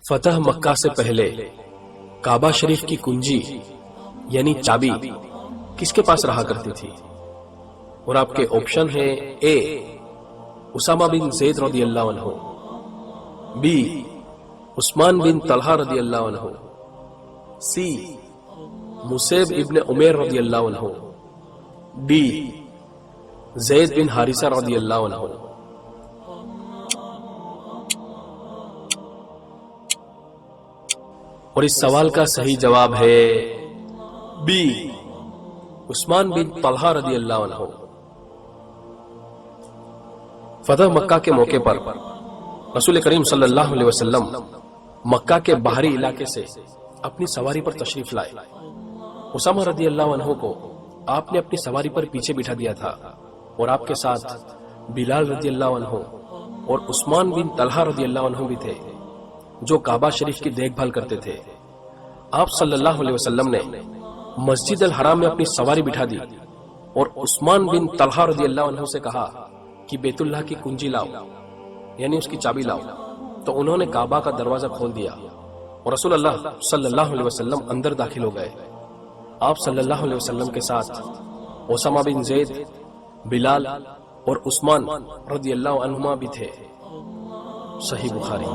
فتح مکہ سے پہلے کعبہ شریف کی کنجی یعنی چابی کس کے پاس رہا کرتی تھی؟ اور آپ کے آپشن ہیں: اے اسامہ بن زید رضی اللہ عنہ، بی عثمان بن طلحہ رضی اللہ عنہ، سی مصعب ابن عمیر رضی اللہ عنہ، ڈی زید بن حارثہ رضی اللہ عنہ۔ اور اس سوال کا صحیح جواب ہے بی عثمان بن طلحہ رضی اللہ عنہ۔ فتح مکہ کے موقع پر رسول کریم صلی اللہ علیہ وسلم مکہ کے باہری علاقے سے اپنی سواری پر تشریف لائے۔ اسامہ رضی اللہ عنہ کو آپ نے اپنی سواری پر پیچھے بٹھا دیا تھا، اور آپ کے ساتھ بلال رضی اللہ عنہ اور عثمان بن طلحہ رضی اللہ عنہ بھی تھے، جو کعبہ شریف کی دیکھ بھال کرتے تھے۔ آپ صلی اللہ علیہ وسلم نے مسجد الحرام میں اپنی سواری بٹھا دی اور عثمان بن طلحہ رضی اللہ عنہ سے کہا کہ بیت اللہ کی کنجی لاؤ، یعنی اس کی چابی لاؤ۔ تو انہوں نے کعبہ کا دروازہ کھول دیا اور رسول اللہ صلی اللہ علیہ وسلم اندر داخل ہو گئے۔ آپ صلی اللہ علیہ وسلم کے ساتھ اسامہ بن زید، بلال اور عثمان رضی اللہ عنہما بھی تھے۔ صحیح بخاری۔